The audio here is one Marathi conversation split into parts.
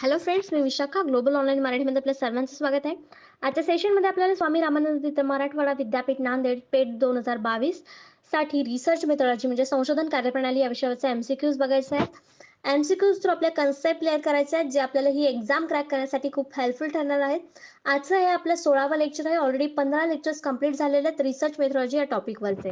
हॅलो फ्रेंड्स, मी विशाखा ग्लोबल ऑनलाईन मराठीमध्ये आपल्या सर्वांचं स्वागत आहे. आजच्या सेशनमध्ये आपल्याला स्वामी रामानंद तीर्थ मराठवाडा विद्यापीठ नांदेड पेठ 2022 साठी रिसर्च मेथॉडॉजी म्हणजे संशोधन कार्यप्रणाली या विषयावरचे एमसीक्यूज बघायचे आहेत. एमसीक्यूज थ्रू आपल्या कन्सेप्ट क्लिअर करायचे आहेत, जे आपल्याला ही एक्झाम क्रॅक करण्यासाठी खूप हेल्पफुल ठरणार आहेत. आजचं हे आपलं 16वा लेक्चर आहे. ऑलरेडी 15 लेक्चर्स कंप्लीट झालेले आहेत रिसर्च मेथॉडॉजी या टॉपिकवरचे.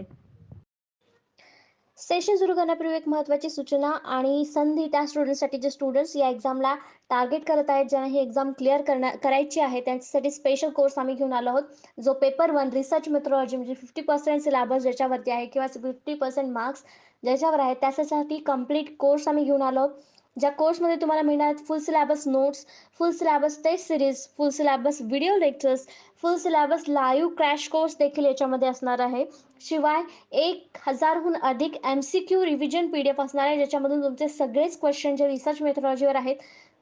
सेशन सुरू करण्यापूर्वी एक महत्त्वाची सूचना आणि संधी त्या स्टुडंट्ससाठी जे स्टुडंट्स या एक्झामला टार्गेट करत आहेत, ज्यांना ही एक्झाम क्लिअर करायची आहे, त्यांच्यासाठी स्पेशल कोर्स आम्ही घेऊन आलो आहोत. जो पेपर 1 रिसर्च मेथॉडॉजी म्हणजे 50% सिलेबस ज्याच्यावरती आहे किंवा 50% मार्क्स ज्याच्यावर आहे, त्याच्यासाठी कंप्लीट कोर्स आम्ही घेऊन आलो आहोत. ज्या कोर्समध्ये तुम्हाला मिळणार full syllabus notes, full syllabus test series, full syllabus video lectures, full syllabus live crash course देखील याच्यामध्ये असणार आहे. शिवाय 1000हून अधिक एमसीक्यू रिव्हिजन पीडीएफ असणार आहे, ज्याच्यामधून तुमचे सगळेच क्वेश्चन जे रिसर्च मेथॉडॉजीवर आहेत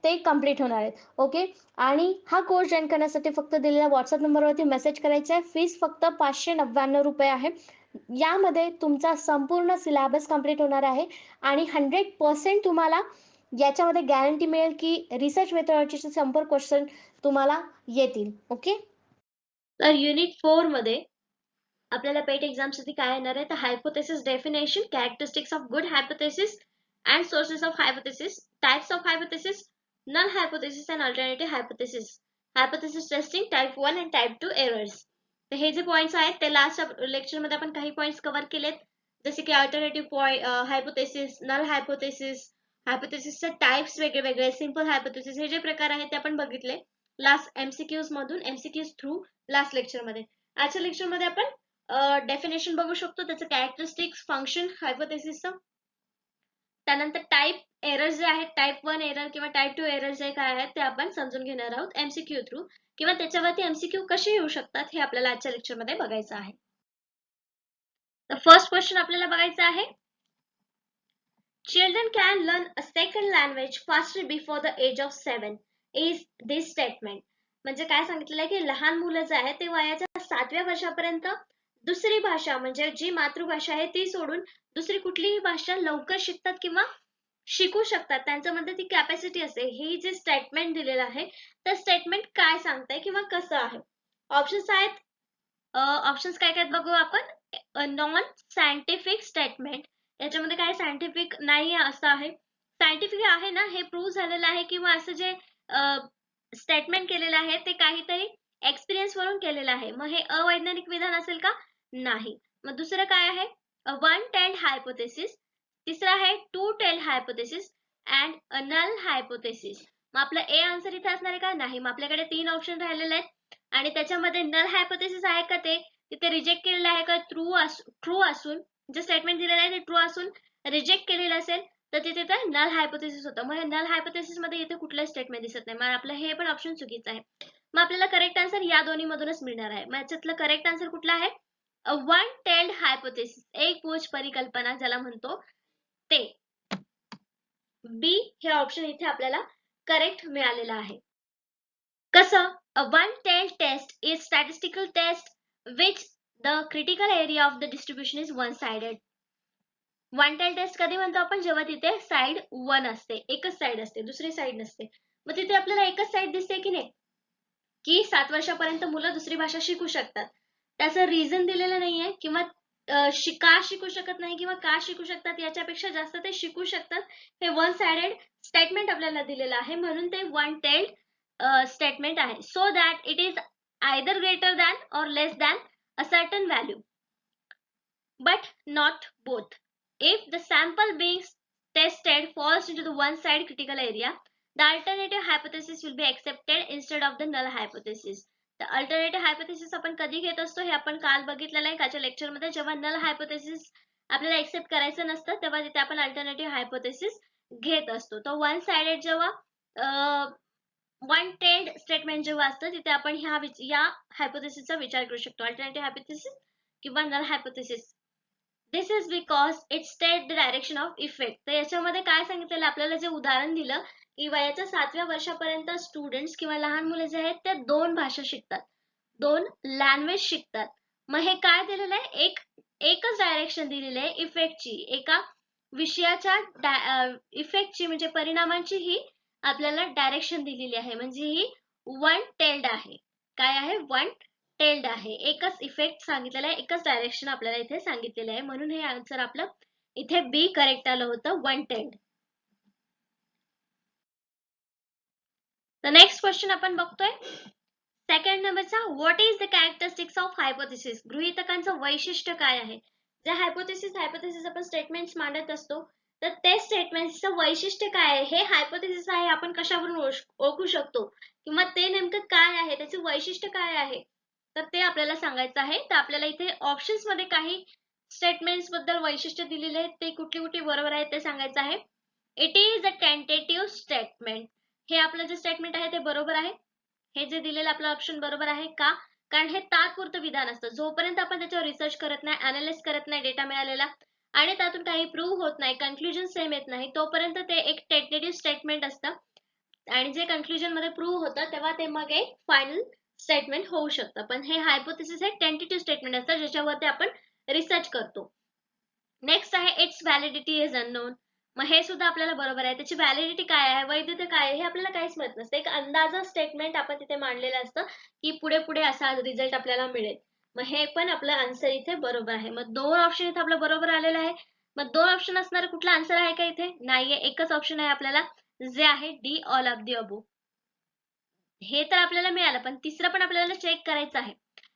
ते कंप्लीट होणार आहेत. ओके. आणि हा कोर्स जॉईन करण्यासाठी फक्त दिलेल्या व्हॉट्सअप नंबरवरती मेसेज करायचा आहे. फीस फक्त ₹599 आहे. यामध्ये तुमचा संपूर्ण सिलेबस कंप्लीट होणार आहे आणि 100% तुम्हाला याच्यामध्ये गॅरंटी मिळेल की रिसर्च मेथॉडॉजीचे संपूर्ण क्वेश्चन तुम्हाला येतील. ओके. तर युनिट 4 मध्ये आपल्याला पेट एक्झामसाठी काय येणार आहे तर hypothesis definition, characteristics of good hypothesis and sources of hypothesis, types of hypothesis, null hypothesis and alternative hypothesis, hypothesis testing type 1 and type 2 errors. तर हे जे पॉइंट्स आहेत ते लास्ट लेक्चरमध्ये आपण काही पॉइंट्स कव्हर केलेत, जसे की अल्टरनेटिव्ह हायपोथेसिस, नल हायपोथेसिस, हायपोथेसिसचे टाइप्स वेगळे वेगळे, सिंपल हायपोथेसिस, हे जे प्रकार आहेत ते आपण बघितले लास्ट एमसीक्यूज मधून, एमसीक्यूज थ्रू लास्ट लेक्चरमध्ये. आजच्या लेक्चरमध्ये आपण डेफिनेशन बघू शकतो, त्याचं कॅरेक्टरिस्टिक्स, फंक्शन हायपोथेसिसचं, त्यानंतर टाइप एरर्स जे आहेत, टाइप 1 एरर किंवा टाइप 2 एरर जे काय आहेत ते आपण समजून घेणार आहोत एमसीक्यू थ्रू, किंवा त्याच्यावरती एमसीक्यू कसे येऊ शकतात हे आपल्याला आजच्या लेक्चरमध्ये बघायचं आहे. तर फर्स्ट क्वेश्चन आपल्याला बघायचं आहे, children can learn a second language faster before the age of 7 is this statement. म्हणजे काय सांगितलेलं आहे की लहान मुलं जे आहेत ते वयाच्या 7व्या वर्षापर्यंत दुसरी भाषा म्हणजे जी मातृभाषा आहे ती सोडून दुसरी कुठलीही भाषा लवकर शिकतात किंवा शिकू शकतात, त्यांच्यामध्ये ती कॅपॅसिटी असते. हे जे स्टेटमेंट दिलेलं आहे ते स्टेटमेंट काय सांगतंय किंवा कसं आहे. ऑप्शन्स आहेत, ऑप्शन्स काय काय बघू आपण. नॉन सायंटिफिक स्टेटमेंट, याच्यामध्ये काय सायंटिफिक नाही असं आहे. सायंटिफिक आहे ना, हे प्रूव्ह झालेलं आहे किंवा असं जे स्टेटमेंट केलेलं आहे ते काहीतरी एक्सपिरियन्स वरून केलेलं आहे. मग हे अवैज्ञानिक विधान असेल का? नाही. मग दुसरं काय आहे, वन टेल्ड हायपोथेसिस, तिसरं आहे two tailed hypothesis and a null hypothesis. मग आपलं ए आन्सर इथे असणार आहे का? नाही. मग आपल्याकडे 3 ऑप्शन राहिलेले आहेत आणि त्याच्यामध्ये नल हायपोथेसिस आहे का ते तिथे रिजेक्ट केलेलं आहे का? ट्रू असून जे स्टेटमेंट दिलेलं आहे ते ट्रू असून रिजेक्ट केलेलं असेल तर तिथे तर नल हायपोथेसिस होतं. मग नल हायपोथेसिस मध्ये इथे कुठलं स्टेटमेंट दिसत नाही. मग आपलं हे पण ऑप्शन चुकीचं आहे. मग आपल्याला करेक्ट आन्सर या दोन्ही मधूनच मिळणार आहे. मग याच्यातलं करेक्ट आन्सर कुठला आहे? वन टेल्ड हायपोथेसिस, एक पूछ परिकल्पना ज्याला म्हणतो ते. बी हे ऑप्शन इथे आपल्याला करेक्ट मिळालेलं आहे. कसं? A one-tailed test is statistical test which the critical area of the distribution is one-sided. One tail test कधी म्हणतो आपण? जेव्हा तिथे साइड 1 असते, एकच साइड असते, दुसरी साइड नसते. मग तिथे आपल्याला एकच साइड दिसते की नाही, की 7 वर्षापर्यंत मुलं दुसरी भाषा शिकू शकतात. त्याचं रिझन दिलेलं नाहीये किंवा का शिकू शकत नाही किंवा का शिकू शकतात याच्यापेक्षा जास्त ते शिकू शकतात, हे वन साइडेड स्टेटमेंट आपल्याला दिलेलं आहे, म्हणून ते वन टेल्ड स्टेटमेंट आहे. So that it is either greater than or less than a certain value but not both. If the sample being tested falls into the one-side critical area, the alternative hypothesis will be accepted instead of the null hypothesis. The alternative hypothesis आपण कधी घेत असतो हे आपण काल बघितलेलं आहे कालच्या लेक्चर मध्ये. जेव्हा null hypothesis आपल्याला एक्सेप्ट करायचं नसतं तेव्हा तिथे आपण alternative hypothesis घेत असतो. तो वन साइडेड जेव्हा वन टेल्ड स्टेटमेंट जेव्हा असतं तिथे आपण या हायपोथेसिसचा विचार करू शकतो, अल्टरनेटिव्ह हायपोथेसिस किंवा null hypothesis. This is because it state the direction of effect. तर याच्यामध्ये काय सांगितलेलं आपल्याला, जे उदाहरण दिलं की वयाच्या 7व्या वर्षापर्यंत स्टुडंट्स किंवा लहान मुले जे आहेत ते 2 भाषा शिकतात, 2 लँग्वेज शिकतात. मग हे काय दिलेलं आहे, एकच डायरेक्शन दिलेली आहे इफेक्टची, एका विषयाच्या इफेक्टची म्हणजे परिणामांची ही आपल्याला डायरेक्शन दिलेली आहे, म्हणजे ही वन टेल्ड आहे. काय आहे? वन टेल्ड आहे. एकच इफेक्ट सांगितलेला आहे, एकच डायरेक्शन आपल्याला इथे सांगितलेले आहे, म्हणून हे आन्सर आपलं इथे बी करेक्ट आलं होतं, वन टेल्ड. तर नेक्स्ट क्वेश्चन आपण बघतोय सेकंड नंबरचा, what is the characteristics of hypothesis? गृहीतकांचं वैशिष्ट्य काय आहे? जे हायपोथेसिस आपण स्टेटमेंट्स मांडत असतो, तर ते स्टेटमेंट्सचं वैशिष्ट्य काय आहे, हे हायपोथेसिस आहे आपण कशावरून ओळखू शकतो, किंवा ते नेमकं काय आहे, त्याचे वैशिष्ट्य काय आहे, तर ते आपल्याला सांगायचं आहे. तर आपल्याला इथे ऑप्शन्स मध्ये काही स्टेटमेंट्स बद्दल वैशिष्ट्य दिलेले आहेत, ते कुठली कुठली बरोबर आहेत ते सांगायचं आहे. It is a tentative statement. हे आपलं जे स्टेटमेंट आहे ते बरोबर आहे. हे जे दिलेलं आपलं ऑप्शन बरोबर आहे का? कारण हे तात्पुरतं विधान असतं. जोपर्यंत आपण त्याच्यावर रिसर्च करत नाही, अनालिसिस करत नाही डेटा मिळालेला आणि त्यातून काही प्रूव्ह होत नाही, कन्क्लुजन सेम येत नाही, तोपर्यंत ते एक टेंटेटिव्ह स्टेटमेंट असतं. आणि जे कन्क्लुजन मध्ये प्रूव्ह होतं तेव्हा ते मग एक फायनल स्टेटमेंट होऊ शकतं. पण हे हायपोथेसिस हे टेंटेटिव्ह स्टेटमेंट असतं, ज्याच्यावरती आपण रिसर्च करतो. नेक्स्ट आहे इट्स व्हॅलिडिटी इज अननोन. मग हे सुद्धा आपल्याला बरोबर आहे. त्याची व्हॅलिडिटी काय आहे, वैधता काय आहे, हे आपल्याला काहीच माहित नसतं. एक अंदाजा स्टेटमेंट आपण तिथे मांडलेलं असतं की पुढे पुढे असा रिझल्ट आपल्याला मिळेल. मग हे पण आपलं आन्सर इथे बरोबर आहे. मग दोन ऑप्शन इथे आपलं बरोबर आलेलं आहे. मग दोन ऑप्शन असणार कुठला आन्सर आहे का इथे? नाहीये, एकच ऑप्शन आहे आपल्याला, जे आहे डी ऑल ऑफ दी अबो. हे तर आपल्याला मिळालं, पण तिसरं पण आपल्याला चेक करायचं आहे.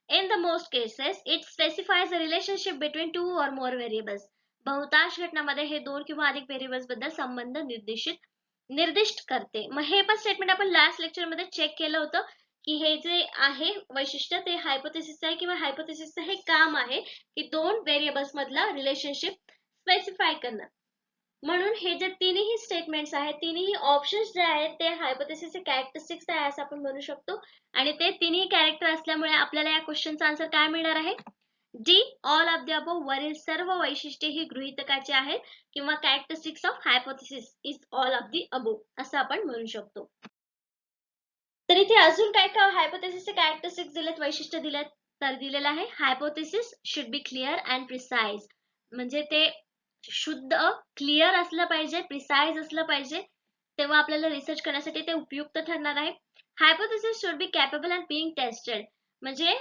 In the most cases, it specifies a relationship between two or more variables. बहुतांश घटनांमध्ये हे दोन किंवा अधिक व्हेरिएबल्स बद्दल संबंध निर्दिष्ट करते. मग हे पण स्टेटमेंट आपण लास्ट लेक्चर मध्ये चेक केलं होतं की हे जे आहे वैशिष्ट्य ते हायपोथेसिसचं आहे, किंवा हायपोथेसिसचं हे काम आहे की दोन व्हेरिएबल्स मधला रिलेशनशिप स्पेसिफाय करणं. म्हणून हे जे तिन्ही स्टेटमेंट्स आहेत, तिन्ही ऑप्शन्स जे आहेत ते हायपोथेसिसचे कॅरेक्टरिस्टिक्स आहे असं आपण म्हणू शकतो. आणि ते तिन्ही कॅरेक्टर असल्यामुळे आपल्याला या क्वेश्चनचा आन्सर काय मिळणार आहे? D all of the above. वरील सर्व वैशिष्ट्ये ही गृहीतकाची आहेत, किंवा characteristics of hypothesis is all of the above असं आपण म्हणू शकतो. तर इथे अजून काय काय हायपोथेसिसचे कॅरेक्टरिस्टिक्स दिलेत, वैशिष्ट्य दिलेत, तर दिलेलं आहे hypothesis should B clear and precise. म्हणजे ते शुद्ध क्लिअर असलं पाहिजे, प्रिसाइज असलं पाहिजे, तेव्हा आपल्याला रिसर्च करण्यासाठी ते उपयुक्त ठरणार आहे. Hypothesis should B capable and being tested. म्हणजे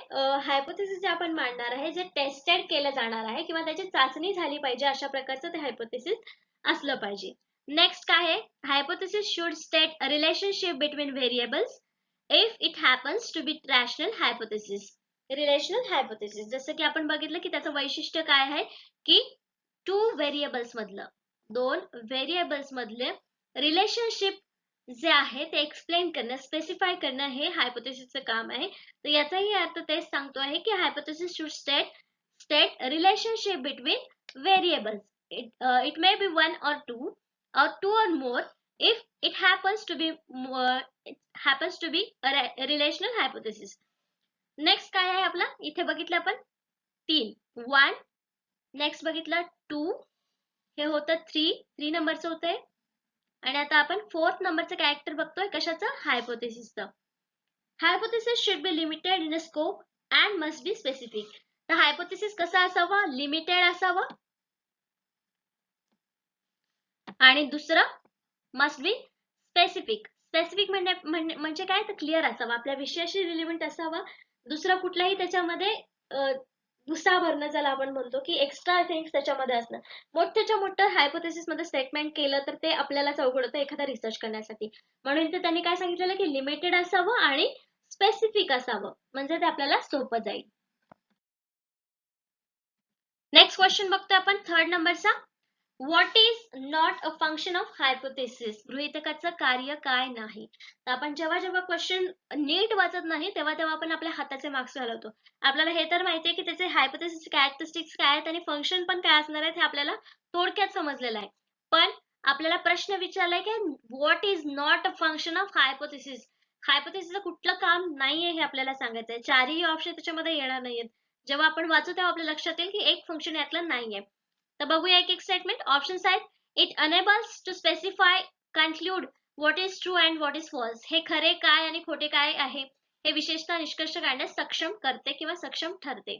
हायपोथेसिस जे आपण मांडणार आहे, जे टेस्टेड केलं जाणार आहे, किंवा त्याची चाचणी झाली पाहिजे, अशा प्रकारचं ते हायपोथेसिस असलं पाहिजे. नेक्स्ट काय आहे? Hypothesis should state a relationship between variables if it happens to be rational hypothesis. Relational hypothesis, जसं की आपण बघितलं की त्याचं वैशिष्ट्य काय आहे की टू व्हेरिएबल्स मधलं, दोन व्हेरिएबल्स मधले रिलेशनशिप जे आहे ते एक्सप्लेन करणं, स्पेसिफाय करणं, हे हायपोथेसिसचं काम आहे. तर याचाही अर्थ तेच सांगतो आहे की hypothesis should state relationship between variables. It may be one or two or more if it happens to be a relational hypothesis. Next काय आहे आपला? इथे बघितलं आपण 3, 1, नेक्स्ट बघितलं 2, हे होतं 3 नंबरचं होतंय. आणि आता आपण 4th नंबरचं कॅरेक्टर बघतोय, कशाचं? हायपोथेसिसचं. Hypothesis should be limited in scope and must be specific. तर हायपोथेसिस कसा असावा? लिमिटेड असावा, आणि दुसरं मस्ट बी स्पेसिफिक. स्पेसिफिक म्हणजे काय? तर क्लिअर असावा, आपल्या विषयाशी रिलेव्हंट असावा. दुसरं कुठलाही त्याच्यामध्ये भुसा भरणं ज्याला आपण म्हणतो की एक्स्ट्रा थिंग्स त्याच्यामध्ये असणं. मोठ्याच्या मोठं हायपोथेसिस मध्ये स्टेटमेंट केलं तर ते आपल्याला अवघड होतं एखादा रिसर्च करण्यासाठी. म्हणून ते त्यांनी काय सांगितलेलं की लिमिटेड असावं आणि स्पेसिफिक असावं, म्हणजे ते आपल्याला सोपं जाईल. नेक्स्ट क्वेश्चन बघतोय आपण 3rd नंबरचा. What is not a function of hypothesis? गृहीतकाचं कार्य काय नाही? तर आपण जेव्हा जेव्हा क्वेश्चन नीट वाचत नाही तेव्हा तेव्हा आपण आपल्या हाताचे मार्क्स घालवतो. आपल्याला हे तर माहितीये की त्याचे हायपोथेसिस कॅरेक्टरिस्टिक्स काय आहेत आणि फंक्शन पण काय असणार आहेत हे आपल्याला थोडक्यात समजलेलं आहे. पण आपल्याला प्रश्न विचारलाय की what is not a function of hypothesis? हायपोथेसिसचं कुठलं काम नाहीये हे आपल्याला सांगायचंय. चारही ऑप्शन त्याच्यामध्ये येणार नाहीयेत. जेव्हा आपण वाचू तेव्हा आपल्या लक्षात येईल की एक फंक्शन यातलं नाहीये. तर बघूया एक एक स्टेटमेंट. ऑप्शन्स आहेत. It enables to specify, conclude what is true and what is false. हे खरे काय आणि खोटे काय आहे हे विशेषतः निष्कर्ष काढण्यास सक्षम करते किंवा सक्षम ठरते.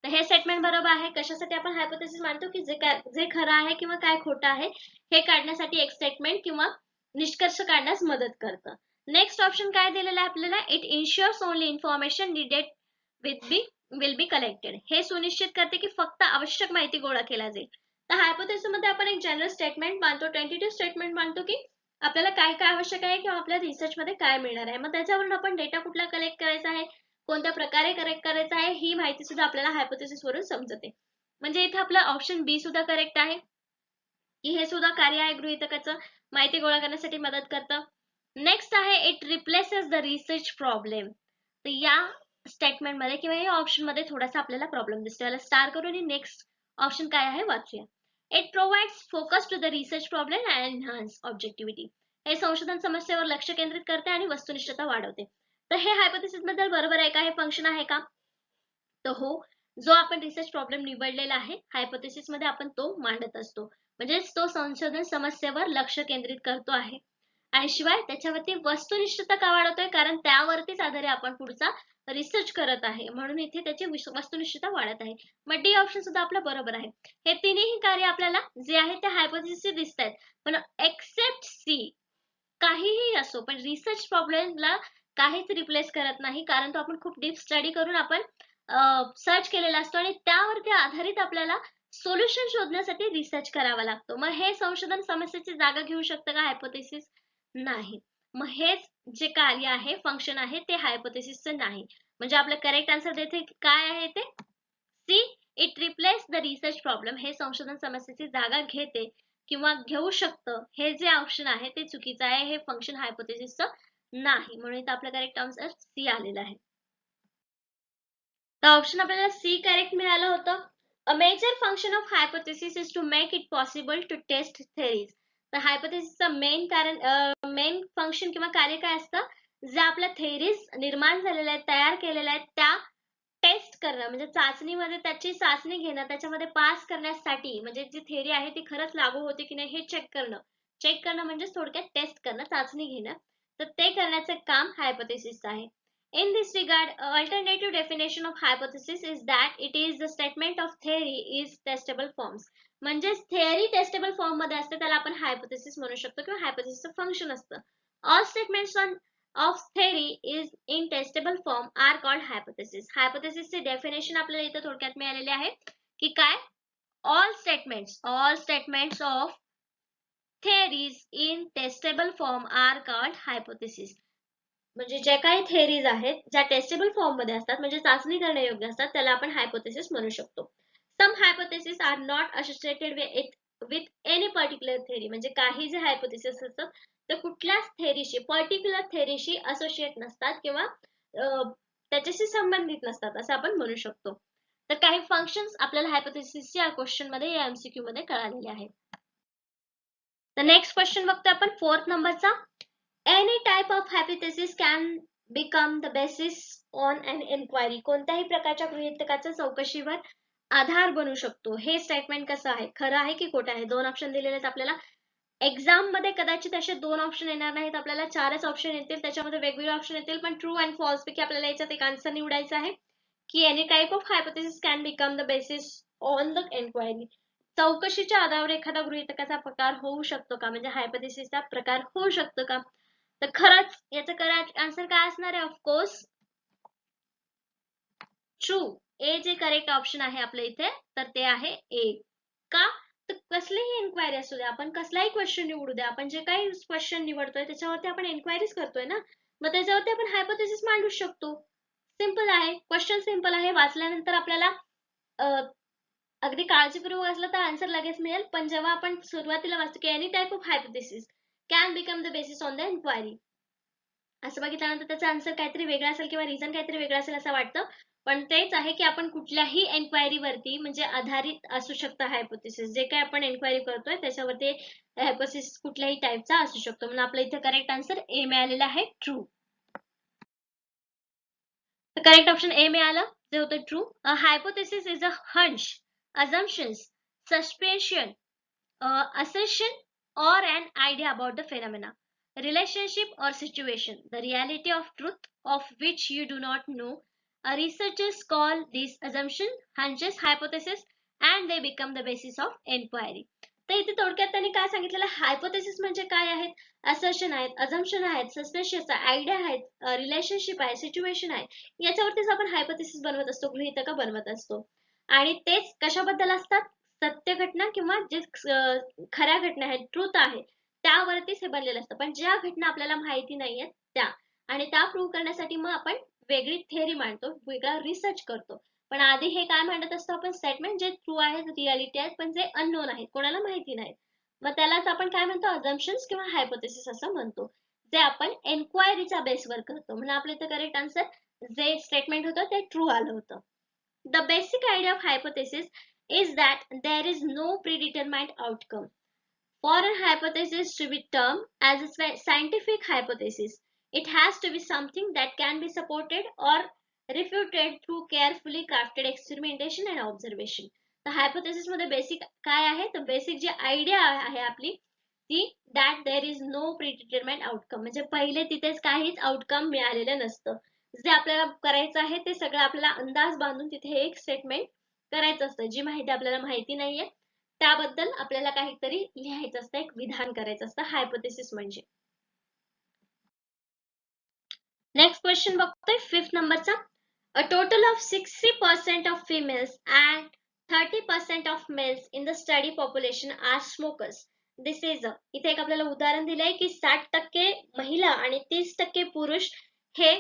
तर हे स्टेटमेंट बरोबर आहे. कशासाठी आपण हायपोथेसिस मानतो की जे खरं आहे किंवा काय खोटं आहे हे काढण्यासाठी एक स्टेटमेंट किंवा निष्कर्ष काढण्यास मदत करतं. नेक्स्ट ऑप्शन काय दिलेलं आहे आपल्याला, it इन्शुअर्स only information needed will be collected. हे सुनिश्चित करते की फक्त आवश्यक माहिती गोळा केला जाईल. तर हायपोथेसिस मध्ये आपण एक जनरल स्टेटमेंट मानतो, टेंटेटिव्ह स्टेटमेंट मानतो की आपल्याला काय काय आवश्यक आहे किंवा आपल्या रिसर्च मध्ये काय मिळणार आहे. मग त्याच्यावरून आपण डेटा कुठला कलेक्ट करायचा आहे, कोणत्या प्रकारे कलेक्ट करायचा आहे, ही माहिती सुद्धा आपल्याला हायपोथेसिस वरून समजते. म्हणजे इथे आपला ऑप्शन बी सुद्धा करेक्ट आहे की हे सुद्धा कार्य आहे गृहीतकाचं, माहिती गोळा करण्यासाठी मदत करतं. नेक्स्ट आहे it replaces the research problem. तर या स्टेटमेंट मध्ये किंवा या ऑप्शन मध्ये थोडासा आपल्याला प्रॉब्लेम दिसतो, याला स्टार करून नेक्स्ट ऑप्शन काय आहे वाचूया. It provides focus to the research problem and enhance objectivity. हे संशोधन समस्येवर लक्ष केंद्रित करते आणि वस्तुनिष्ठता वाढवते. तर हे हायपोथेसिस बद्दल बरोबर आहे का, हे फंक्शन आहे का, तर हो, जो आपण रिसर्च प्रॉब्लेम निवडलेला आहे हायपोथेसिस मध्ये आपण तो मांडत असतो, म्हणजेच तो संशोधन समस्येवर लक्ष केंद्रित करतो आहे. आणि शिवाय त्याच्यावरती वस्तुनिष्ठता का वाढवतोय, कारण त्यावरतीच आधारे आपण पुढचा रिसर्च करत आहे, म्हणून इथे त्याची वस्तुनिष्ठता वाढत आहे. मग डी ऑप्शन सुद्धा आपलं बरोबर आहे. हे तिन्ही कार्य आपल्याला जे आहे ते हायपोथेसिस दिसत आहेत, पण एक्सेप्ट सी, काहीही असो पण रिसर्च प्रॉब्लेमला काहीच रिप्लेस करत नाही, कारण तो आपण खूप डीप स्टडी करून आपण सर्च केलेला असतो आणि त्यावरती आधारित आपल्याला सोल्युशन शोधण्यासाठी रिसर्च करावा लागतो. मग हे संशोधन समस्येची जागा घेऊ शकतं का हायपोथेसिस, नाही. मग हेच जे कार्य आहे, फंक्शन आहे, ते हायपोथेसिसचं नाही. म्हणजे आपलं करेक्ट आन्सर देते काय आहे ते C, it replace the research problem. हे संशोधन समस्येची जागा घेते किंवा घेऊ शकतं, हे जे ऑप्शन आहे ते चुकीचं आहे, हे फंक्शन हायपोथेसिसचं नाही, म्हणून इथं आपलं करेक्ट आन्सर सी आलेलं आहे. तर ऑप्शन आपल्याला सी करेक्ट मिळालं होतं. A major function of hypothesis is to make it possible to test theories. तर हायपोथेसिसचं मेन फंक्शन किंवा कार्य काय असतं, जे आपल्या थेरीज निर्माण झालेल्या आहेत, तयार केलेल्या आहेत, त्या टेस्ट करणं, म्हणजे चाचणीमध्ये त्याची चाचणी घेणं, त्याच्यामध्ये पास करण्यासाठी, म्हणजे जी थेरी आहे ती खरंच लागू होते की नाही हे चेक करणं म्हणजे थोडक्यात टेस्ट करणं, चाचणी घेणं. तर ते करण्याचं काम हायपोथेसिस आहे. In this regard, alternative definition of hypothesis is that it is the statement of theory is testable forms. म्हणजे theory testable form मध्ये असते, त्याला आपण hypothesis म्हणू शकतो किंवा hypothesis फंक्शन असतं. All statements of theory is in testable form are called hypothesis. Hypothesis चे definition आपल्याला इथे थोडक्यात मिळालेले आहे की काय, all statements of theories in testable form are called hypothesis. म्हणजे ज्या काही थेरीज आहेत, ज्या टेस्टेबल फॉर्म मध्ये असतात, म्हणजे चाचणी करण्यायोग्य असतात, त्याला आपण हायपोथेसिस म्हणू शकतो. Some hypothesis are not associated with any particular theory. म्हणजे काही जे हायपोथेसिस असतात ते कुठल्याच थेरीशी, पर्टिक्युलर थेरीशी असोसिएट नसतात किंवा त्याच्याशी संबंधित नसतात, असं आपण म्हणू शकतो. तर काही फंक्शन्स आपल्याला हायपोथेसिस या क्वेश्चन मध्ये, या एमसीक्यू मध्ये कळालेले आहेत. तर नेक्स्ट क्वेश्चन बघतो आपण 4th नंबरचा. Any type of hypothesis can become the basis on an inquiry. कोणत्याही प्रकारच्या गृहीतकाचा चौकशीवर आधार बनू शकतो. हे स्टेटमेंट कसं आहे, खरं आहे की खोटं आहे. दोन ऑप्शन दिलेले आहेत आपल्याला. एक्झाम मध्ये कदाचित असे दोन ऑप्शन येणार नाहीत, आपल्याला चारच ऑप्शन येतील, त्याच्यामध्ये वेगवेगळे ऑप्शन येतील, पण ट्रू अँड फॉल्स पैकी आपल्याला याच्यात एक आन्सर निवडायचा आहे की any type of hypothesis can become the basis on the enquiry. चौकशीच्या आधारावर एखादा गृहीतकाचा प्रकार होऊ शकतो का, म्हणजे हायपोथेसिसचा प्रकार होऊ शकतो का. तर खरंच याचं करेक्ट आन्सर काय असणार आहे, ऑफकोर्स ट्रू. ए जे करेक्ट ऑप्शन आहे आपल्या इथे, तर ते आहे ए. का, तर कसलीही एन्क्वायरी असू द्या, आपण कसलाही क्वेश्चन निवडू द्या, आपण जे काही क्वेश्चन निवडतोय त्याच्यावरती आपण एन्क्वायरीज करतोय ना, मग त्याच्यावरती आपण हायपोथेसिस मांडू शकतो. सिंपल आहे, क्वेश्चन सिंपल आहे, वाचल्यानंतर आपल्याला अगदी काळजीपूर्वक असलं तर आन्सर लगेच मिळेल, पण जेव्हा आपण सुरुवातीला वाचतो की any type of hypothesis can become the basis on the enquiry, असं बघितल्यानंतर त्याचा आन्सर काहीतरी वेगळा असेल किंवा रिझन काहीतरी वेगळं असेल असं वाटतं, पण तेच आहे की आपण कुठल्याही एन्क्वायरी वरती म्हणजे आधारित असू शकतं हायपोथेसिस. जे काही आपण एन्क्वायरी करतोय त्याच्यावरती हायपोथेसिस कुठल्याही टाइपचा असू शकतो, म्हणून आपल्या इथे करेक्ट आन्सर ए मिळालेला आहे, ट्रू. तर करेक्ट ऑप्शन ए मिळालं, जे होतं true. A hypothesis is a hunch, assumptions, suspicion, assertion or an idea about the phenomena, relationship or situation, the reality of truth of which you do not know. Researchers call these assumptions hunches, hypothesis, and they become the basis of inquiry. तर इथे थोडक्यात त्यांनी काय सांगितलेलं, हायपोथेसिस म्हणजे काय आहेत, असर्शन आहेत, अझम्पशन आहेत, सस्पेन्शन आयडिया आहेत, रिलेशनशिप आहे, सिच्युएशन आहे, याच्यावरतीच आपण हायपोथेसिस बनवत असतो, गृहीतक बनवत असतो. आणि तेच कशाबद्दल असतात, सत्य घटना किंवा जे खऱ्या घटना आहेत, ट्रूथ आहे, त्यावरतीच हे बनलेलं असतं. पण ज्या घटना आपल्याला माहिती नाहीयेत त्या, आणि त्या प्रूव्ह करण्यासाठी मग आपण वेगळी थेअरी मांडतो, वेगळा रिसर्च करतो. पण आधी हे काय मांडत असतो आपण, स्टेटमेंट जे ट्रू आहेत, रियालिटी आहेत, पण जे अननोन आहेत, कोणाला माहिती नाहीत. मग त्यालाच आपण काय म्हणतो, अझम्पशन्स किंवा हायपोथेसिस असं म्हणतो, जे आपण एन्क्वायरीच्या बेसवर करतो. म्हणून आपलं इथं करेक्ट आन्सर, जे स्टेटमेंट होतं ते ट्रू आलं होतं. The basic idea of hypothesis is that there is no predetermined outcome. For a hypothesis to be termed as a scientific hypothesis, it has to be something that can be supported or refuted through carefully crafted experimentation and observation. तर हायपोथेसिस मध्ये बेसिक काय आहे, तर बेसिक जी आयडिया आहे आपली ती, that there is no predetermined outcome, म्हणजे पहिले तिथेच काहीच आउटकम मिळालेलं नसतं. जे आपल्याला करायचं आहे ते सगळं आपल्याला अंदाज बांधून तिथे एक स्टेटमेंट करायचं असतं. जी माहिती आपल्याला माहिती नाहीये त्याबद्दल आपल्याला काहीतरी लिहायचं असतं, एक विधान करायचं असतं, हायपोथेसिस म्हणजे. नेक्स्ट क्वेश्चन बघतोय 5th नंबरचा. A total of 60% of females and 30% of males in the study population are smokers. This is इथे एक आपल्याला उदाहरण दिलंय की 60% महिला आणि 30% पुरुष हे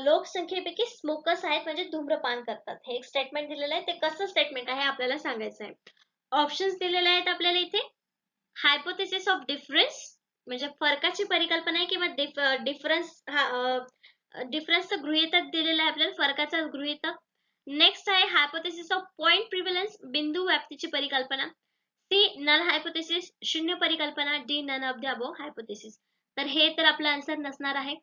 लोकसंख्येपैकी स्मोकर्स आहेत, म्हणजे धूम्रपान करतात. हे एक स्टेटमेंट दिलेलं आहे, ते कसं स्टेटमेंट आहे आपल्याला सांगायचं आहे. ऑप्शन्स दिलेले आहेत आपल्याला इथे. हायपोथेसिस ऑफ डिफरन्स म्हणजे फरकाची परिकल्पना आहे किंवा डिफरन्सचं गृहीतक दिलेलं आहे आपल्याला, फरकाचं गृहीतक. नेक्स्ट आहे हायपोथेसिस ऑफ पॉइंट प्रिव्हलन्स, बिंदू व्याप्तीची परिकल्पना. सी नल हायपोथेसिस, शून्य परिकल्पना. D none of the above hypothesis. तर हे तर आपला आन्सर नसणार आहे.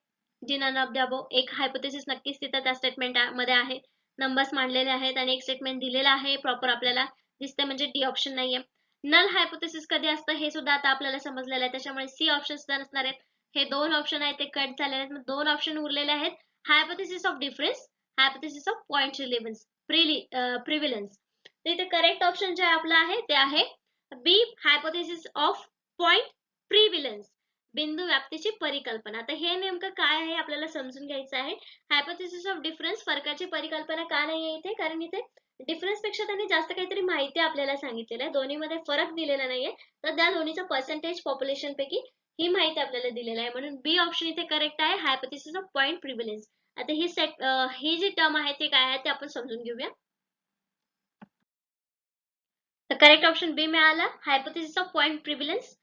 D none of the above. एक हायपोथेसिस नक्कीच तिथं त्या स्टेटमेंट मध्ये आहे, नंबर्स मांडलेले आहेत आणि एक स्टेटमेंट दिलेला आहे प्रॉपर आपल्याला दिसते, म्हणजे डी ऑप्शन नाहीये. नल हायपोथेसिस कधी असतं हे सुद्धा आता आपल्याला समजलेलं आहे, त्याच्यामुळे सी ऑप्शन सुद्धा नसणार आहेत. हे दोन ऑप्शन आहेत ते कट झालेले आहेत, दोन ऑप्शन उरलेले आहेत. Hypothesis of difference, hypothesis of point prevalence. इथे करेक्ट ऑप्शन जे आपलं आहे ते आहे B, hypothesis of point prevalence, बिंदू व्याप्तीची परिकल्पना. आता हे नेमकं काय आहे आपल्याला समजून घ्यायचं आहे. हायपोथेसिस ऑफ डिफरन्स, फरकाची परिकल्पना का नाहीये इथे, कारण इथे डिफरन्स पेक्षा त्यांनी जास्त काहीतरी माहिती आपल्याला सांगितलेलं आहे, दोन्हीमध्ये फरक दिलेला नाहीये, तर त्या दोन्हीचा पर्सेंटेज पॉप्युलेशन पैकी ही माहिती आपल्याला दिलेली आहे, म्हणून बी ऑप्शन इथे करेक्ट आहे, हायपोथेसिस ऑफ पॉइंट प्रिव्हिलन्स. आता ही जी टर्म आहे ते काय आहे ते आपण समजून घेऊया. तर करेक्ट ऑप्शन बी मिळाला, hypothesis of point prevalence.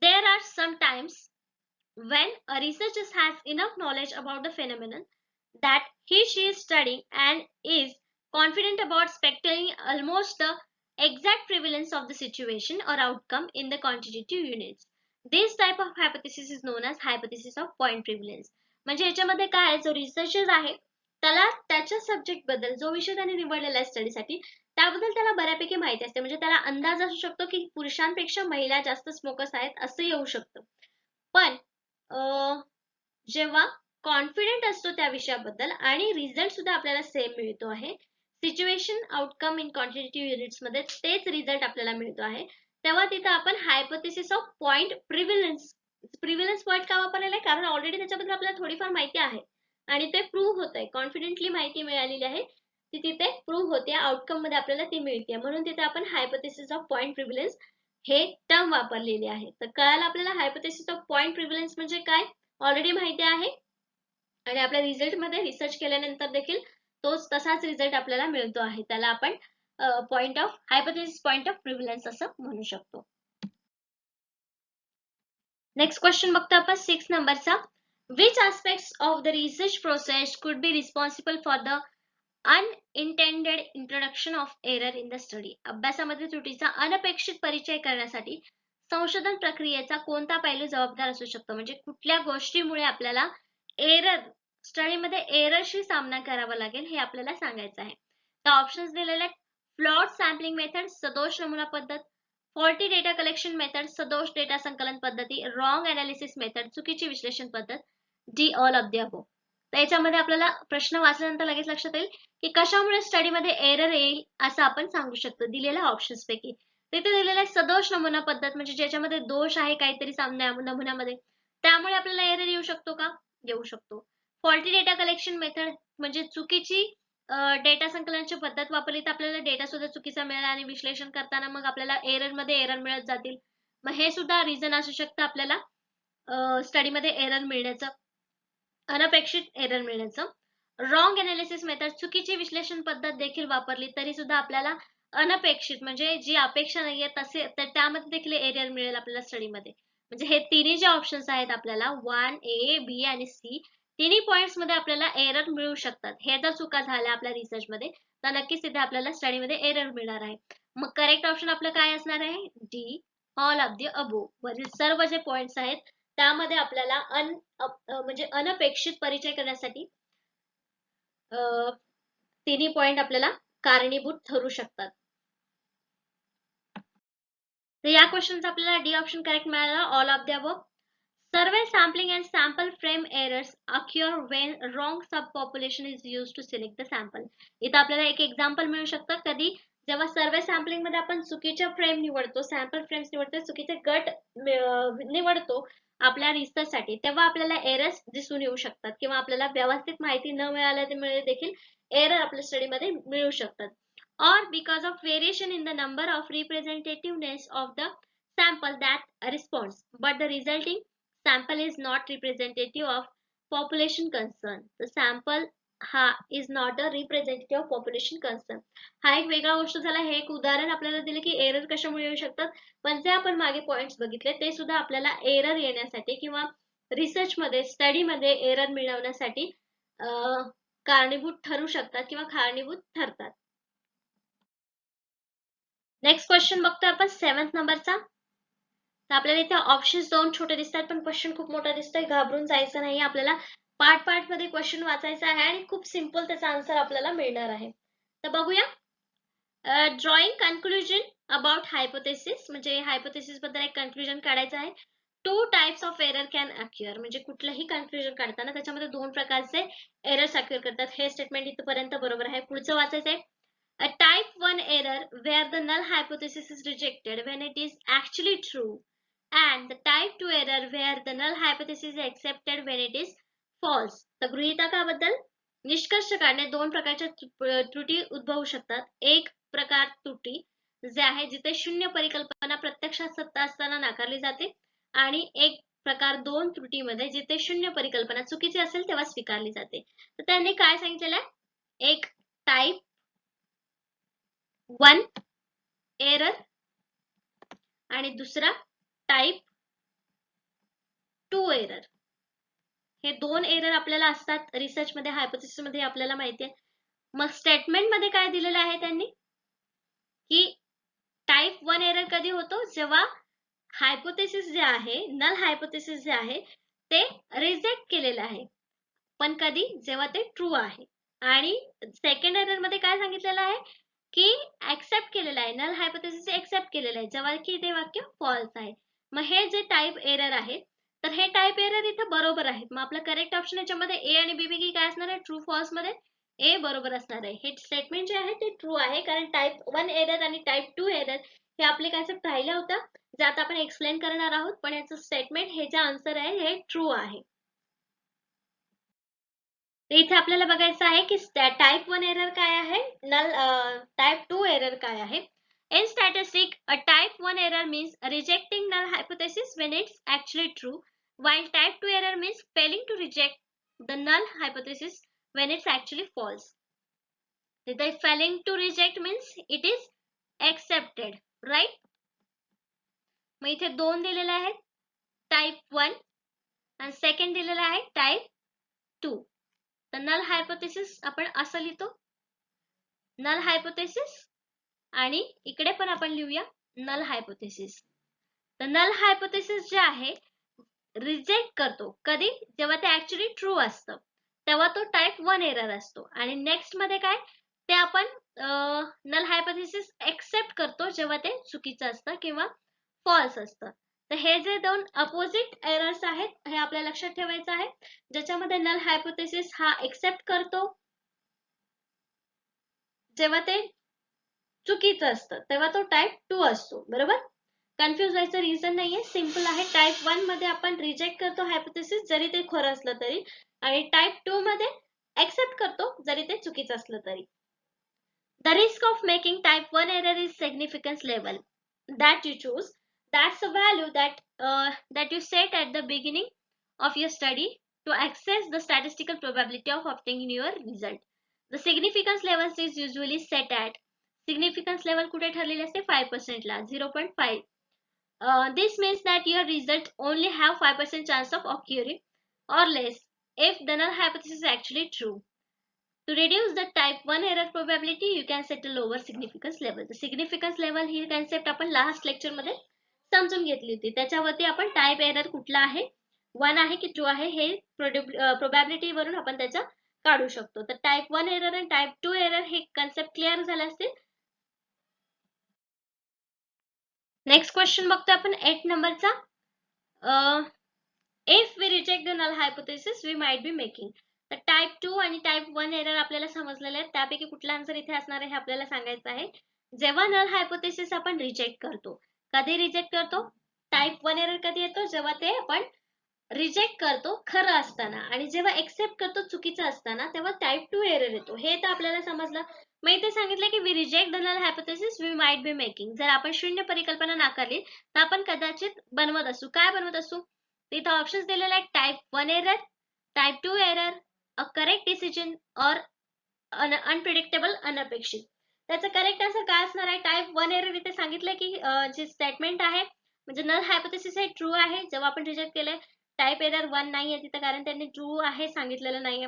There are some times when a researcher has enough knowledge about the phenomenon that she is studying and is confident about speculating almost the exact prevalence of the situation or outcome in the quantitative units. This type of hypothesis is known as hypothesis of point prevalence. म्हणजे याच्यामध्ये काय आहे, जो रिसर्चर आहे त्याला त्याच्या सब्जेक्ट बद्दल, जो विषय त्याने निवडलेला आहे स्टडीसाठी, त्याबद्दल त्याला बऱ्यापैकी माहिती असते, म्हणजे त्याला अंदाज असू शकतो की पुरुषांपेक्षा महिला जास्त स्मोकर्स आहेत असं येऊ शकतं. पण जेव्हा कॉन्फिडेंट असतो त्या विषयाबद्दल आणि रिझल्ट सुद्धा आपल्याला सेम मिळतो आहे, situation outcome in quantitative units मध्ये तेच रिझल्ट आपल्याला मिळतो आहे, तेव्हा तिथं आपण हायपोथेसिस ऑफ पॉइंट प्रिव्हिलन्स पॉइंट का वापरलेला आहे, कारण ऑलरेडी त्याच्याबद्दल आपल्याला थोडीफार माहिती आहे आणि ते प्रूव्ह होत आहे, कॉन्फिडेंटली माहिती मिळालेली आहे ती तिथे प्रूव्ह होते, आउटकम मध्ये आपल्याला ती मिळते, म्हणून तिथे आपण हायपोथेसिस ऑफ पॉइंट प्रिव्हिलन्स हे टर्म वापरलेली आहे. तर कळालं आपल्याला हायपोथेसिस ऑफ पॉइंट प्रिव्हिलन्स म्हणजे काय, ऑलरेडी माहिती आहे आणि आपल्या रिझल्ट मध्ये रिसर्च केल्यानंतर देखील तोच तसाच रिझल्ट आपल्याला मिळतो आहे, त्याला आपण हायपोथेसिस पॉइंट ऑफ प्रिव्हिलन्स असं म्हणू शकतो. नेक्स्ट क्वेश्चन बघतो आपण 6 नंबरचा. Which aspects of the research process could be responsible for the unintended introduction of error in the study? अभ्यासामध्ये त्रुटीचा अनपेक्षित परिचय करण्यासाठी संशोधन प्रक्रियेचा कोणता पैलू जबाबदार असू शकतो, म्हणजे कुठल्या गोष्टीमुळे आपल्याला स्टडीमध्ये एररशी सामना करावा लागेल हे आपल्याला सांगायचं आहे. तर ऑप्शन्स दिलेले आहेत. फ्लॉड सॅम्पलिंग मेथड, सदोष नमुना पद्धत. फॉल्टी डेटा कलेक्शन मेथड, सदोष डेटा संकलन पद्धती. रॉंग अनालिसिस मेथड, चुकीची विश्लेषण पद्धत. D all of the above. तर याच्यामध्ये आपल्याला प्रश्न वाचल्यानंतर लगेच लक्षात येईल की कशामुळे स्टडीमध्ये एरर येईल असं आपण सांगू शकतो दिलेल्या ऑप्शन्स पैकी. तिथे दिलेला आहे सदोष नमुना पद्धत, म्हणजे ज्याच्यामध्ये दोष आहे काहीतरी नमुन्यामध्ये, त्यामुळे आपल्याला एरर येऊ शकतो का? येऊ शकतो. फॉल्टी डेटा कलेक्शन मेथड म्हणजे चुकीची डेटा संकलनाची पद्धत वापरली तर आपल्याला डेटा सुद्धा चुकीचा मिळेल आणि विश्लेषण करताना मग आपल्याला एरर मिळत जातील. मग हे सुद्धा रिझन असू शकतं आपल्याला स्टडीमध्ये एरर मिळण्याचं, अनपेक्षित एरर मिळण्याचं. रॉंग अनालिसिस मेथड चुकीची विश्लेषण पद्धत देखील वापरली तरी सुद्धा आपल्याला अनपेक्षित म्हणजे जी अपेक्षा नाहीये तसे तर त्यामध्ये देखील एरर मिळेल आपल्याला स्टडीमध्ये. म्हणजे हे तिन्ही जे ऑप्शन्स आहेत आपल्याला 1A, B आणि C तिन्ही पॉइंट्स मध्ये आपल्याला एरर मिळू शकतात. हे जर चुका झाल्या आपल्या रिसर्च मध्ये तर नक्कीच तिथे आपल्याला स्टडीमध्ये एरर मिळणार आहे. मग करेक्ट ऑप्शन आपलं काय असणार आहे? D, all of the above. वरील सर्व जे पॉइंट्स आहेत त्यामध्ये आपल्याला म्हणजे अनपेक्षित परिचय करण्यासाठी तिन्ही पॉइंट आपल्याला कारणीभूत ठरू शकतात. तर या क्वेश्चनचा आपल्याला डी ऑप्शन करेक्ट मिळाला, all of the above. Survey sampling and sample frame errors occur when wrong subpopulation is used to select the sample. इथं आपल्याला एक एक्झाम्पल मिळू शकतं कधी जेव्हा सर्वे सॅम्पलिंग मध्ये आपण चुकीच्या फ्रेम निवडतो, सॅम्पल फ्रेम्स निवडतो, चुकीचे गट निवडतो आपल्या रिसर्च साठी, तेव्हा आपल्याला एरर्स दिसून येऊ शकतात किंवा आपल्याला व्यवस्थित माहिती न मिळाल्यामुळे देखील एरर आपल्या स्टडीमध्ये मिळू शकतात. Or because of variation in the number of representativeness of the sample that responds, but the resulting sample is not representative of population concern. The sample हा is not a representative of population concern. हा एक वेगळा गोष्ट झाला. हे एक उदाहरण आपल्याला दिले की एरर कशामुळे येऊ शकतात, पण जे आपण मागे पॉइंट्स बघितले ते सुद्धा आपल्याला एरर येण्यासाठी किंवा रिसर्च मध्ये स्टडी मध्ये एरर मिळवण्यासाठी कारणीभूत ठरू शकतात किंवा कारणीभूत ठरतात. नेक्स्ट क्वेश्चन बघतोय आपण 7th नंबरचा. तर आपल्याला इथे ऑप्शन्स दोन छोटे दिसतात पण क्वेश्चन खूप मोठा दिसतोय, घाबरून जायचं नाही. आपल्याला पार्ट मध्ये क्वेश्चन वाचायचा आहे आणि खूप सिंपल त्याचा आन्सर आपल्याला मिळणार आहे. तर बघूया. ड्रॉइंग कन्क्लुजन अबाउट हायपोथेसिस, म्हणजे हायपोथेसिस बद्दल एक कन्क्लुजन काढायचं आहे. 2 टाइप्स ऑफ एरर कॅन अक्युअर, म्हणजे कुठलंही कन्क्लुजन काढताना त्याच्यामध्ये दोन प्रकारचे एरर्स अक्युअर करतात. हे स्टेटमेंट इथपर्यंत बरोबर आहे. पुढचं वाचायचं आहे. A type 1 error where the null hypothesis is rejected when it is actually true, and the type 2 error where the null hypothesis is accepted when it is false. तर गृहीतकाबद्दल निष्कर्ष काढणे दोन प्रकारच्या त्रुटी उद्भवू शकतात. एक प्रकार त्रुटी जे आहे जिथे शून्य परिकल्पना प्रत्यक्षात सत्ता असताना नाकारली जाते, आणि एक प्रकार दोन त्रुटीमध्ये जिथे शून्य परिकल्पना चुकीची असेल तेव्हा स्वीकारली जाते. तर त्यांनी काय सांगितलेलं आहे? एक टाइप 1 एरर आणि दुसरा टाइप 2 एरर. हे दोन एरर आपल्याला असतात रिसर्च मध्ये, हायपोथेसिस मध्ये आपल्याला माहिती आहे. मग स्टेटमेंट मध्ये काय दिलेलं आहे त्यांनी की टाइप 1 एरर कधी होतो? जेव्हा हायपोथेसिस जे आहे, नल हायपोथेसिस जे आहे ते रिजेक्ट केलेलं आहे. पण कधी? जेव्हा ते ट्रू आहे. आणि सेकंड एरर मध्ये काय सांगितलेलं आहे की ऍक्सेप्ट केलेलं आहे, नल हायपोथेसिस ऍक्सेप्ट केलेलं आहे, जेव्हा की ते वाक्य फॉल्स आहे. मग हे जे टाइप एरर आहे तर हे टाइप एरर इथं बरोबर आहेत. मग आपलं करेक्ट ऑप्शन याच्यामध्ये ए आणि बी पैकी काय असणार आहे? ट्रू फॉल्स मध्ये ए बरोबर असणार आहे. हे स्टेटमेंट जे आहे ते ट्रू आहे कारण टाइप 1 एरर आणि टाइप 2 एरर हे आपले कन्सेप्ट राहिलं होतं जे आता आपण एक्सप्लेन करणार आहोत, पण याचं स्टेटमेंट हे जे आन्सर आहे हे ट्रू आहे. इथे आपल्याला बघायचं आहे की टाइप 1 एरर काय आहे, नल टाइप 2 एरर काय आहे. In statistic, a type 1 error means rejecting null hypothesis when it's actually true, while type 2 error means failing to reject the null hypothesis when it's actually false. The failing to reject means it is accepted, right? मग इथे दोन दिलेले आहेत, टाइप 1 आणि सेकंड दिलेला आहे टाइप 2. तर नल हायपोथेसिस आपण असं लिहितो, नल हायपोथेसिस, आणि इकडे पण आपण लिहूया नल हायपोथेसिस. तर नल हायपोथेसिस जे आहे रिजेक्ट करतो कधी? जेव्हा ते ऍक्च्युअली ट्रू असतं तेव्हा तो टाइप 1 एरर असतो. आणि नेक्स्ट मध्ये काय ते आपण नल हायपोथेसिस एक्सेप्ट करतो जेव्हा ते चुकीचं असतं किंवा फॉल्स असतं. तर हे जे दोन अपोजिट एरर्स आहेत हे आपल्या लक्षात ठेवायचं आहे. ज्याच्यामध्ये नल हायपोथेसिस हा एक्सेप्ट करतो जेव्हा ते चुकीचं असतं तेव्हा तो टाईप 2 असतो. बरोबर? कन्फ्युज व्हायचं रिझन नाहीये, सिंपल आहे. टाईप 1 मध्ये आपण रिजेक्ट करतो हायपोथेसिस जरी ते खरं असलं तरी, आणि टाईप 2 मध्ये एक्सेप्ट करतो जरी ते चुकीचं असलं तरी. The risk of making type 1 error is significance level that you choose. That's a value that you set at the beginning of your study to access the statistical probability of obtaining your result. The significance level is usually set at significance level कुठे ठरलेली असते 5% ला 0.5. This means that your result only have 5% chance of occurring or less if the null hypothesis is actually true. To reduce the type 1 error probability, you can set a lower significance level. The significance level he concept आपण लास्ट लेक्चर मध्ये समजून घेतली होती. त्याच्यावरती आपण टाइप एरर कुठला आहे, 1 आहे की 2 आहे हे प्रोबॅबिलिटी वरून आपण त्याचा काढू शकतो. तर टाइप 1 एरर आणि टाइप 2 एरर हे कन्सेप्ट क्लिअर झाले असतील. नेक्स्ट क्वेश्चन बघतो आपण 8 नंबरचा. If we reject the null hypothesis we might be making. तर टाइप 2 आणि टाइप 1 एरर आपल्याला समजलेले आहेत. त्यापैकी कुठला आन्सर इथे असणार आहे हे आपल्याला सांगायचं आहे. जेव्हा नल हायपोथेसिस आपण रिजेक्ट करतो, कधी रिजेक्ट करतो? टाइप 1 एरर कधी येतो? जेव्हा ते आपण रिजेक्ट करतो खरं असताना, आणि जेव्हा एक्सेप्ट करतो चुकीचं असताना तेव्हा टाइप 2 एरर येतो. हे तर आपल्याला समजलं. मग इथे सांगितलं की we reject the null hypothesis we might be making. जर आपण शून्य परिकल्पना नाकारली तर आपण कदाचित बनवत असू. काय बनवत असू? तिथं ऑप्शन्स दिलेले आहेत. Type 1 error, type 2 error, a correct decision और अनप्रिडिक्टेबल अनअपेक्षित. त्याचं करेक्ट आन्सर काय असणार आहे? टाइप 1 एरर इथे सांगितलंय की जे स्टेटमेंट आहे म्हणजे नल हायपोथेसिस हे ट्रू आहे जेव्हा आपण रिजेक्ट केलंय. टाइप एरर 1 नाहीये तिथं कारण त्यांनी ट्रू आहे सांगितलेलं नाहीये.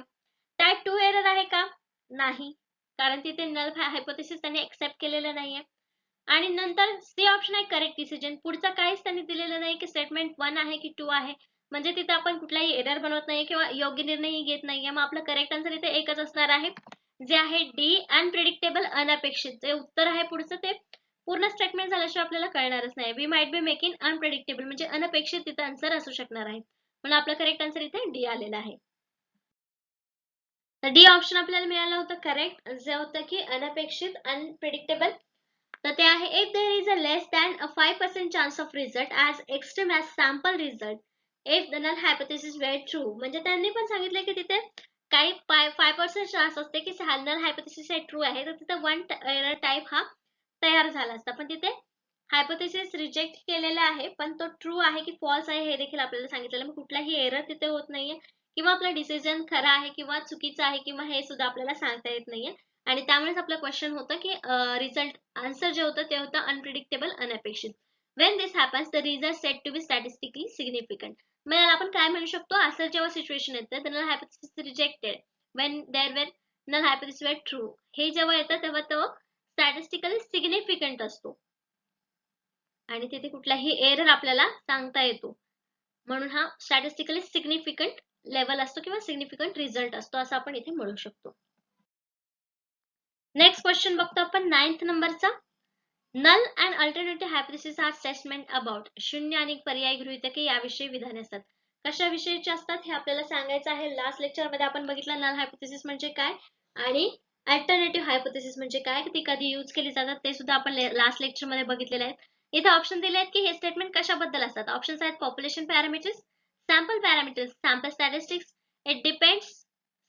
टाइप 2 एरर आहे का? नाही, कारण तिथे नल हायपोथेसिस त्यांनी एक्सेप्ट केलेलं नाहीये. आणि नंतर सी ऑप्शन आहे करेक्ट डिसिजन. पुढचं काहीच त्यांनी दिलेलं नाही की स्टेटमेंट 1 आहे की 2 आहे, म्हणजे तिथे आपण कुठलाही एरर बनवत नाहीये किंवा योग्य निर्णय घेत नाहीये. मग आपलं करेक्ट आन्सर इथे एकच असणार आहे, जे आहे डी, अनप्रिडिक्टेबल अनअपेक्षित. जे उत्तर आहे पुढचं ते पूर्ण स्टेटमेंट झाल्याशिवाय आपल्याला कळणारच नाही. We might be making unpredictable म्हणजे अनपेक्षित तिथं आन्सर असू शकणार आहे. म्हणून आपला करेक्ट आन्सर इथे डी आलेला आहे. तर डी ऑप्शन आपल्याला मिळालं होतं करेक्ट, जे होतं की अनपेक्षित अनप्रिडिक्टेबल. तर ते आहे if there is a less than a 5% chance of result as extreme as sample result if the null hypothesis were true. म्हणजे त्यांनी पण सांगितलं की तिथे काही 5% चान्स असते की नल हायपोथेसिस हे ट्रू आहे, तर तिथे 1 एरर टाइप हा तयार झाला असता. पण तिथे हायपोथेसिस रिजेक्ट केलेला आहे, पण तो ट्रू आहे की फॉल्स आहे हे देखील आपल्याला सांगितलेलं. मग कुठलाही एरर तिथे होत नाहीये किंवा आपला डिसिजन खरा आहे किंवा चुकीचा आहे किंवा हे सुद्धा आपल्याला सांगता येत नाहीये. आणि त्यामुळेच आपलं क्वेश्चन होतं की रिझल्ट आन्सर जे होतं ते होतं unpredictable अनअपेक्षित. When this happens, the result said to be statistically significant. मग याला आपण काय म्हणू शकतो? असं जेव्हा सिच्युएशन येतं, the null hypothesis rejected when there were null hypothesis were true. हे जेव्हा येतं तेव्हा तो स्टॅटिस्टिकली सिग्निफिकंट असतो आणि तिथे कुठलाही एरर आपल्याला सांगता येतो. म्हणून हा स्टॅटिस्टिकली सिग्निफिकंट लेवल असतो किंवा सिग्निफिकंट रिझल्ट असतो असं आपण इथे म्हणू शकतो. नेक्स्ट क्वेश्चन बघतो आपण 9th नंबरचा. Null and alternative hypothesis are statement about. शून्य आणि पर्यायी गृहीतके याविषयी विधाने असतात. कशाविषयीचे असतात हे आपल्याला सांगायचं आहे. लास्ट लेक्चर मध्ये आपण बघितलं नल हायपोथेसिस म्हणजे काय आणि अल्टरनेटिव्ह हायपोथेसिस म्हणजे काय, ती कधी यूज केली जातात ते सुद्धा आपण लास्ट लेक्चर मध्ये बघितलेले आहेत. इथे ऑप्शन दिले आहेत की हे स्टेटमेंट कशाबद्दल असतात. ऑप्शन्स आहेत population parameters, sample parameters, sample statistics, it depends,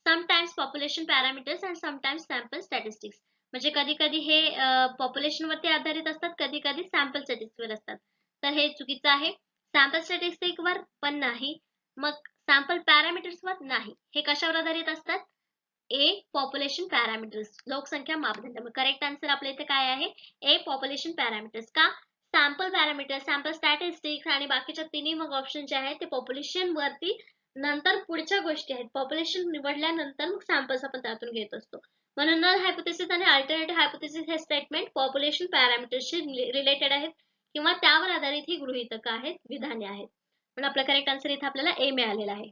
sometimes population parameters and sometimes sample statistics. म्हणजे कधी कधी हे पॉप्युलेशन वरती आधारित असतात, कधी कधी सॅम्पल स्टॅटिस्टिक्स वर असतात. तर हे चुकीचं आहे. सॅम्पल स्टॅटिस्टिक वर पण नाही, मग सॅम्पल पॅरामीटर्स वर नाही. हे कशावर आधारित असतात? ए पॉप्युलेशन पॅरामीटर्स, लोकसंख्या मापदंड. मग करेक्ट आन्सर आपल्या इथे काय आहे? ए पॉप्युलेशन पॅरामीटर्स. का? सॅम्पल पॅरामीटर्स, सॅम्पल स्टॅटिस्टिक्स आणि बाकीच्या तिन्ही मग ऑप्शन जे आहेत ते पॉप्युलेशन वरती नंतर पुढच्या गोष्टी आहेत. पॉप्युलेशन निवडल्यानंतर मग सॅम्पल्स आपण त्यातून घेत असतो. म्हणून नल हायपोथेसिस आणि अल्टरनेटिव्ह हायपोथेसिस हे स्टेटमेंट पॉप्युलेशन पॅरामीटर्सशी रिलेटेड आहेत किंवा त्यावर आधारित ही गृहीतक आहेत, विधाने आहेत. म्हणून आपला करेक्ट आन्सर इथे आपल्याला ए मिळालेला आहे.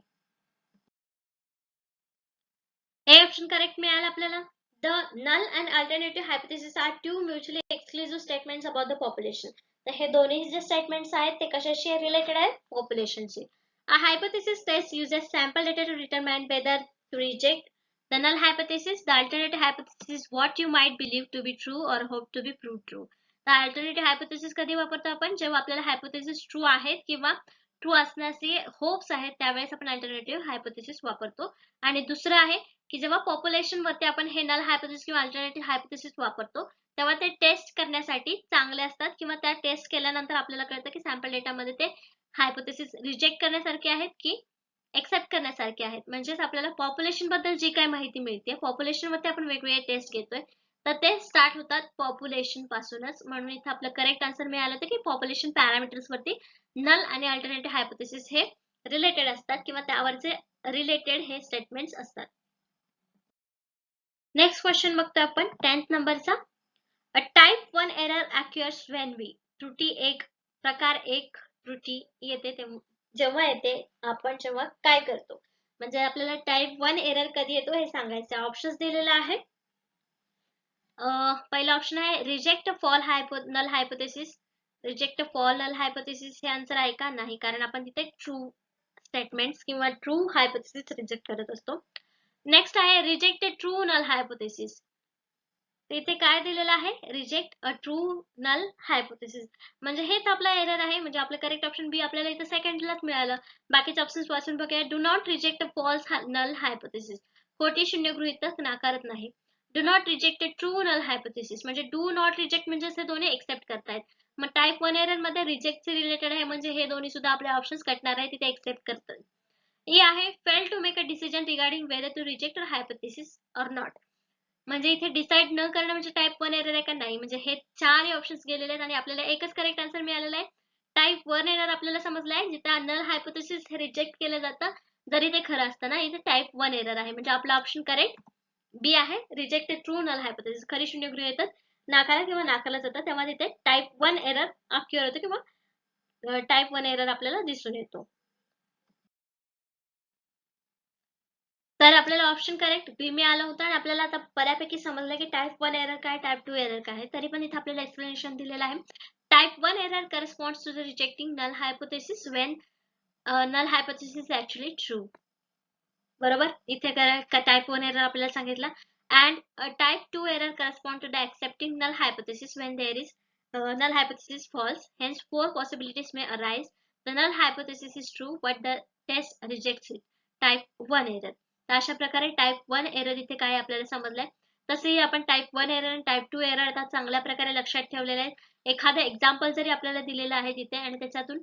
ए ऑप्शन करेक्ट मिळाला आपल्याला. The null and alternative hypothesis are two mutually exclusive statements about the population. तर हे दोन्ही जे स्टेटमेंट्स आहेत ते कशाशी रिलेटेड आहेत? पॉप्युलेशनशी. A hypothesis test uses sample data to determine whether to reject The null hypothesis, the alternative hypothesis is what you might believe to be true or hope to be proved true. The alternative hypothesis कधी वापरतो आपण? जेव्हा आपल्याला hypothesis true आहेत किंवा ट्रू असण्याचे होप्स आहेत त्यावेळेस आपण अल्टरनेटिव्ह हायपोथेसिस वापरतो. आणि दुसरं आहे की जेव्हा पॉप्युलेशन वरती आपण हे नल हायपोथेसिस किंवा अल्टरनेटिव्ह हायपोथेसिस वापरतो तेव्हा ते टेस्ट करण्यासाठी चांगले असतात किंवा त्या टेस्ट केल्यानंतर आपल्याला कळतं की सॅम्पल डेटामध्ये ते हायपोथेसिस रिजेक्ट करण्यासारखे आहेत की एक्सेप्ट करण्यासारखे आहेत. म्हणजेच आपल्याला पॉप्युलेशन बद्दल जी काही माहिती मिळते पॉप्युलेशन वरती आपण वेगवेगळे टेस्ट घेतोय तर ते स्टार्ट होतात पॉप्युलेशन पासूनच. म्हणून इथे आपलं करेक्ट आन्सर मिळालं होतं की पॉप्युलेशन पॅरामीटर्स वरती नल आणि अल्टरनेटिव्ह हायपोथेसिस हे रिलेटेड असतात किंवा त्यावरचे रिलेटेड हे स्टेटमेंट्स असतात. नेक्स्ट क्वेश्चन बघतो आपण 10th नंबरचा. A type 1 error occurs when we त्रुटी एक प्रकार एक त्रुटी येते जेव्हा येते आपण जेव्हा काय करतो. म्हणजे आपल्याला टाइप 1 एरर कधी येतो हे सांगायचं. ऑप्शन्स दिलेला आहे. पहिला ऑप्शन आहे reject false null hypothesis. Reject false null hypothesis हे आन्सर आहे का? नाही, कारण आपण तिथे ट्रू स्टेटमेंट्स किंवा ट्रू हायपोथेसिस रिजेक्ट करत असतो. नेक्स्ट आहे रिजेक्ट ट्रू नल हायपोथेसिस. इथे काय दिलेलं आहे? Reject a true null hypothesis. म्हणजे हेच आपला एरर आहे. म्हणजे आपलं करेक्ट ऑप्शन बी आपल्याला इथे सेकंडलाच मिळालं. बाकीचे ऑप्शन्स वाचून बघूया. Do not reject false null hypothesis. खोटी शून्य गृहीतक नाकारत नाही. Do not reject true null hypothesis म्हणजे डू नॉट रिजेक्ट म्हणजे हे दोन्ही एक्सेप्ट करतायत. मग टाइप 1 एरर मध्ये रिजेक्ट चे रिलेटेड आहे म्हणजे हे दोन्ही सुद्धा आपले ऑप्शन्स कटणार आहे तिथे एक्सेप्ट करतात. ई आहे fail to make a decision regarding whether to reject a hypothesis or not. म्हणजे इथे डिसाइड न करणं म्हणजे टाइप 1 एरर आहे का? नाही. म्हणजे हे चार ऑप्शन्स गेलेले आहेत आणि आपल्याला एकच करेक्ट आन्सर मिळालेला आहे. टाइप 1 एरर आपल्याला समजलं आहे जिथे नल हायपोथेसिस हे रिजेक्ट केलं जातं जरी ते खरं असतं ना. इथे टाइप 1 एरर आहे म्हणजे आपला ऑप्शन करेक्ट बी आहे. Reject true null hypothesis. खरी शून्य गृहीतक नाकारा किंवा नाकारलं जातं तेव्हा तिथे टाइप 1 एरर अक्युअर होतो किंवा टाइप 1 एरर आपल्याला दिसून येतो. तर आपल्याला ऑप्शन करेक्ट बी मिळालं होतं आणि आपल्याला आता बऱ्यापैकी समजलं की टाइप 1 एरर काय टाइप 2 एरर काय आहे. तरी पण इथे आपल्याला एक्सप्लेनेशन दिलेलं आहे. Type 1 error corresponds to the rejecting null hypothesis when null hypothesis is actually true. बरोबर. इथे टाइप 1 एरर आपल्याला सांगितलं. and type 2 error correspond to the accepting null hypothesis when there is null hypothesis false. Hence 4 possibilities may arise. The null hypothesis is true but the test rejects it. Type 1 error. तर अशा प्रकारे टाइप 1 एरर इथे काय आपल्याला समजलंय. तसेही आपण टाइप 1 एरर आणि टाइप 2 एरर आता चांगल्या प्रकारे लक्षात ठेवलेले आहेत. एखादं एक्झाम्पल जरी आपल्याला दिलेलं आहे तिथे आणि त्याच्यातून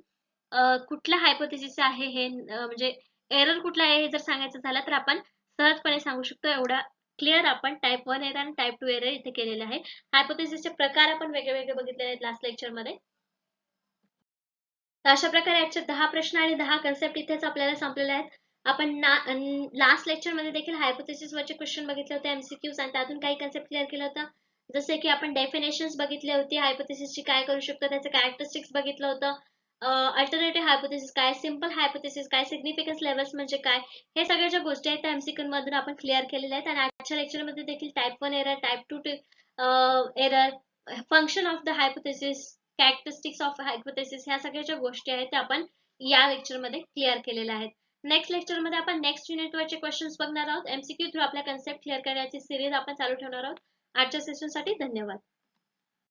कुठला हायपोथेसिस आहे हे म्हणजे एरर कुठला आहे हे जर सांगायचं झालं तर आपण सहजपणे सांगू शकतो. एवढा क्लिअर आपण टाइप 1 एरर आणि टाइप 2 एरर इथे केलेले आहे. हायपोथेसिसचे प्रकार आपण वेगळे बघितलेले आहेत लास्ट लेक्चर मध्ये. तर अशा प्रकारे याचे 10 प्रश्न आणि 10 कन्सेप्ट इथेच आपल्याला संपलेले आहेत. आपण लास्ट लेक्चर मध्ये देखील हायपोथेसिस वरचे क्वेश्चन बघितले होते एमसीक्यूज आणि त्यातून काही कन्सेप्ट क्लिअर केलं होतं. जसे की आपण डेफिनेशन्स बघितली होती हायपोथेसिसची काय करू शकतो त्याचे कॅरेक्टरिस्टिक्स बघितलं होतं. अल्टरनेटिव्ह हायपोथेसिस काय, सिंपल हायपोथेसिस काय, सिग्निफिकन्स लेवल्स म्हणजे काय, हे सगळ्या ज्या गोष्टी आहेत त्या एमसीक्यू मधून आपण क्लिअर केलेल्या आहेत. आणि आजच्या लेक्चर मध्ये देखील type 1 error, type 2 error, function of the hypothesis, characteristics of hypothesis ह्या सगळ्या ज्या गोष्टी आहेत त्या आपण या लेक्चर मध्ये क्लिअर केलेल्या आहेत. नेक्स्ट लेक्चर मध्ये आपण नेक्स्ट युनिट वरचे क्वेश्चन्स बघणार आहोत. एमसीक्यू थ्रू आपल्या कन्सेप्ट क्लिअर करण्याची सिरीज आपण चालू ठेवणार आहोत. आजच्या सेशन साठी धन्यवाद.